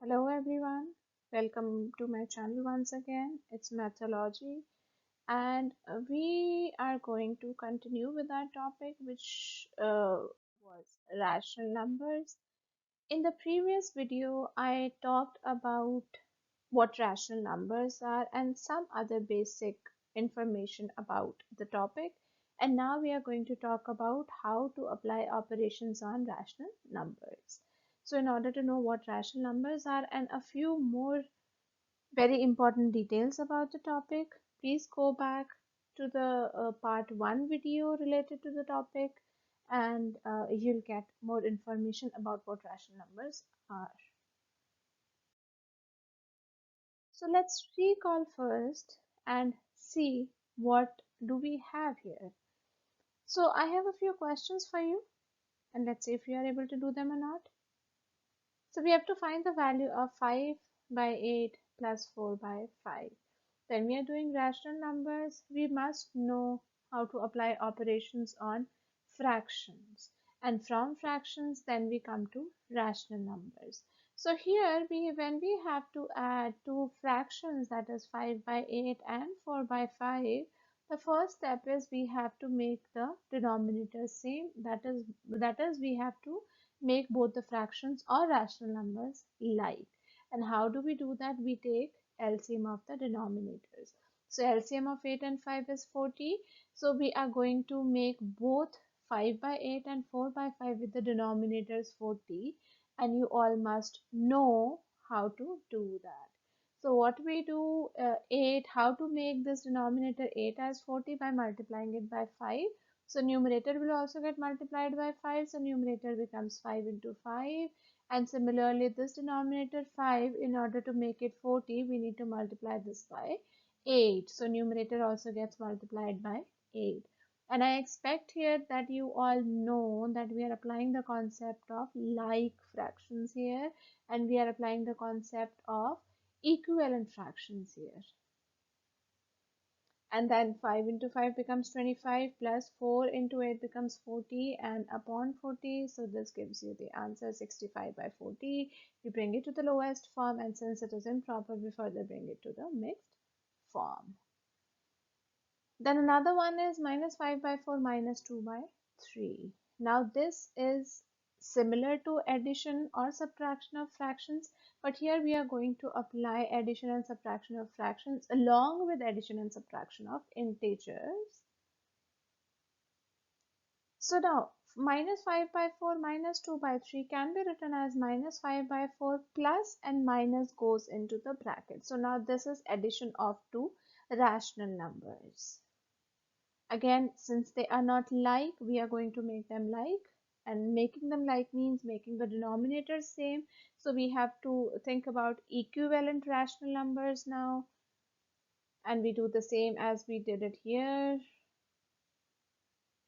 Hello everyone, welcome to my channel once again. It's Mathology, and we are going to continue with our topic, which was rational numbers. In the previous video, I talked about what rational numbers are and some other basic information about the topic. And now we are going to talk about how to apply operations on rational numbers. So in order to know what rational numbers are and a few more very important details about the topic, please go back to the part 1 video related to the topic, and you'll get more information about what rational numbers are. So let's recall first and see what do we have here. So I have a few questions for you, and let's see if you are able to do them or not. So we have to find the value of 5 by 8 plus 4 by 5. When we are doing rational numbers, we must know how to apply operations on fractions. And from fractions, then we come to rational numbers. So here, when we have to add two fractions, that is 5 by 8 and 4 by 5, the first step is we have to make the denominators same. That is we have to make both the fractions or rational numbers like. And how do we do that? We take LCM of the denominators. So LCM of 8 and 5 is 40. So we are going to make both 5 by 8 and 4 by 5 with the denominators 40. And you all must know how to do that. So what we do, 8, how to make this denominator 8 as 40 by multiplying it by 5. So numerator will also get multiplied by 5. So numerator becomes 5 into 5. And similarly, this denominator 5, in order to make it 40, we need to multiply this by 8. So numerator also gets multiplied by 8. And I expect here that you all know that we are applying the concept of like fractions here, and we are applying the concept of equivalent fractions here. And then 5 into 5 becomes 25 plus 4 into 8 becomes 40 and upon 40. So this gives you the answer 65 by 40. We bring it to the lowest form, and since it is improper, we further bring it to the mixed form. Then another one is minus 5 by 4 minus 2 by 3. Now this is similar to addition or subtraction of fractions, but here we are going to apply addition and subtraction of fractions along with addition and subtraction of integers. So now minus 5 by 4 minus 2 by 3 can be written as minus 5 by 4 plus, and minus goes into the bracket. So now this is addition of two rational numbers. Again, since they are not like, we are going to make them like, and making them like means making the denominators same. So we have to think about equivalent rational numbers now, and we do the same as we did it here.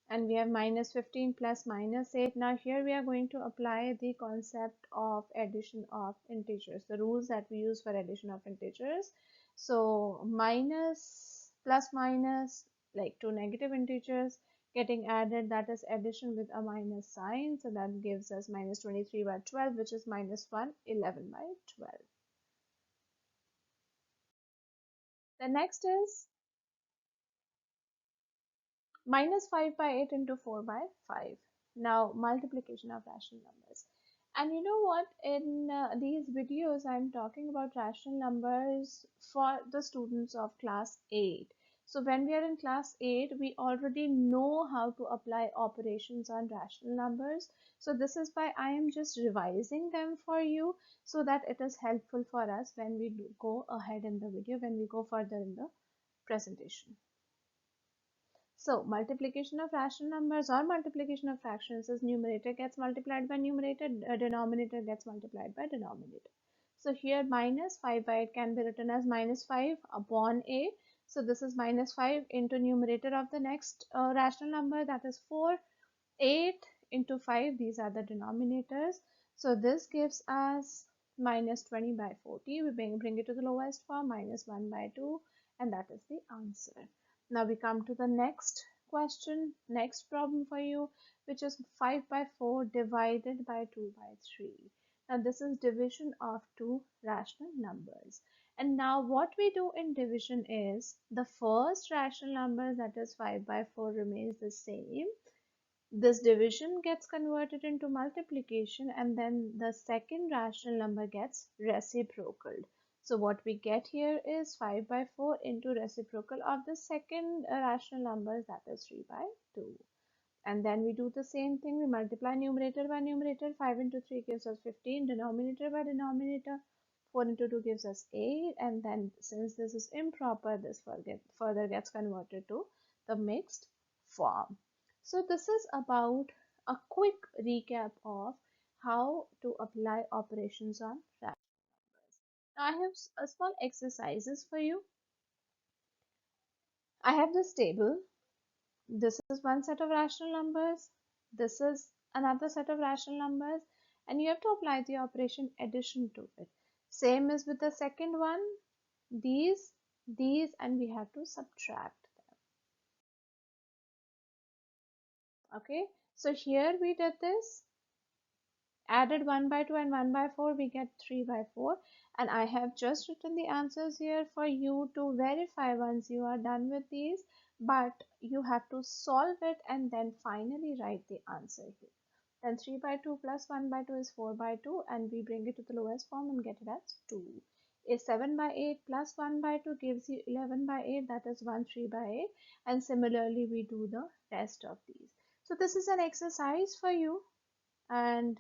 And we have minus 15 plus minus 8. Now here we are going to apply the concept of addition of integers, the rules that we use for addition of integers. So minus plus minus, like two negative integers getting added, that is addition with a minus sign. So that gives us minus 23 by 12, which is minus 111 by 12. The next is minus 5 by 8 into 4 by 5. Now multiplication of rational numbers. And you know what, in these videos I'm talking about rational numbers for the students of class 8. So when we are in class 8, we already know how to apply operations on rational numbers. So this is why I am just revising them for you, so that it is helpful for us when we go ahead in the video, when we go further in the presentation. So multiplication of rational numbers or multiplication of fractions is numerator gets multiplied by numerator, denominator gets multiplied by denominator. So here minus 5 by 8 can be written as minus 5 upon 8. So this is minus 5 into numerator of the next rational number, that is 4. 8 into 5, these are the denominators. So this gives us minus 20 by 40. We bring it to the lowest form, minus 1 by 2, and that is the answer. Now we come to the next question, next problem for you, which is 5 by 4 divided by 2 by 3. Now this is division of two rational numbers. And now what we do in division is the first rational number, that is 5 by 4, remains the same. This division gets converted into multiplication, and then the second rational number gets reciprocal. So what we get here is 5 by 4 into reciprocal of the second rational number, that is 3 by 2. And then we do the same thing. We multiply numerator by numerator. 5 into 3 gives us 15. Denominator by denominator. 4 into 2 gives us 8. And then since this is improper, this further gets converted to the mixed form. So this is about a quick recap of how to apply operations on rational numbers. Now I have a small exercises for you. I have this table. This is one set of rational numbers. This is another set of rational numbers, and you have to apply the operation addition to it. Same as with the second one, these, and we have to subtract them. Okay, so here we did this, added 1 by 2 and 1 by 4, we get 3 by 4. And I have just written the answers here for you to verify once you are done with these, but you have to solve it and then finally write the answer here. Then 3 by 2 plus 1 by 2 is 4 by 2, and we bring it to the lowest form and get it as 2. A 7 by 8 plus 1 by 2 gives you 11 by 8, that is 1 3 by 8, and similarly we do the rest of these. So this is an exercise for you, and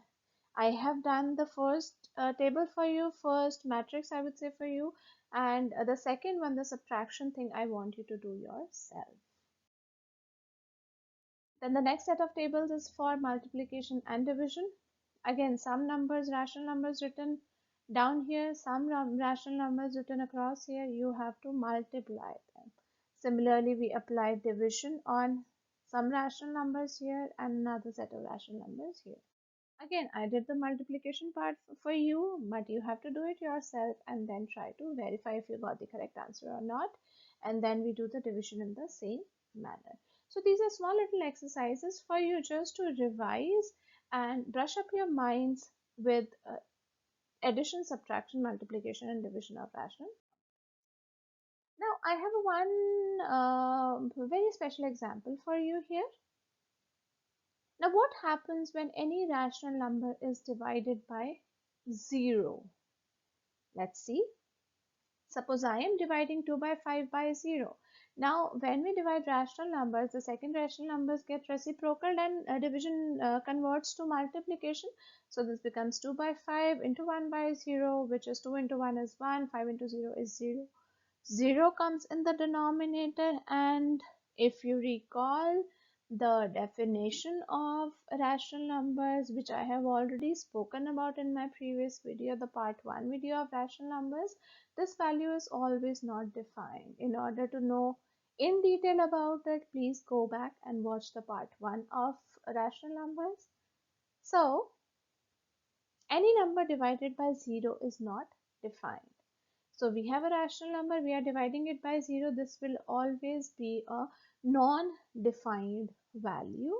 I have done the first table for you, first matrix I would say for you, and the second one, the subtraction thing, I want you to do yourself. Then the next set of tables is for multiplication and division. Again, some numbers, rational numbers written down here, some rational numbers written across here, you have to multiply them. Similarly, we apply division on some rational numbers here and another set of rational numbers here. Again, I did the multiplication part for you, but you have to do it yourself and then try to verify if you got the correct answer or not. And then we do the division in the same manner. So these are small little exercises for you just to revise and brush up your minds with addition, subtraction, multiplication, and division of rational. Now I have one very special example for you here. Now what happens when any rational number is divided by 0? Let's see. Suppose I am dividing 2 by 5 by 0. Now when we divide rational numbers, the second rational numbers get reciprocal and division converts to multiplication. So this becomes 2 by 5 into 1 by 0, which is 2 into 1 is 1, 5 into 0 is 0. 0 comes in the denominator, and if you recall the definition of rational numbers, which I have already spoken about in my previous video, the part 1 video of rational numbers, this value is always not defined. In order to know in detail about it, please go back and watch the part 1 of rational numbers. So any number divided by 0 is not defined. So we have a rational number, we are dividing it by 0. This will always be a non-defined value.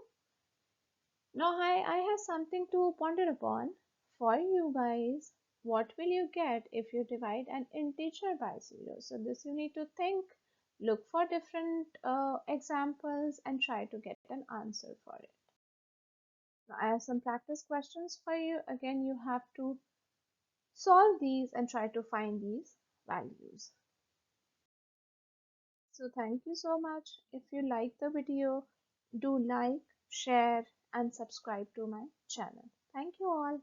Now I have something to ponder upon for you guys. What will you get if you divide an integer by 0? So this you need to think, look for different examples and try to get an answer for it. Now I have some practice questions for you. Again, you have to solve these and try to find these values. So thank you so much. If you like the video, do like, share and subscribe to my channel. Thank you all.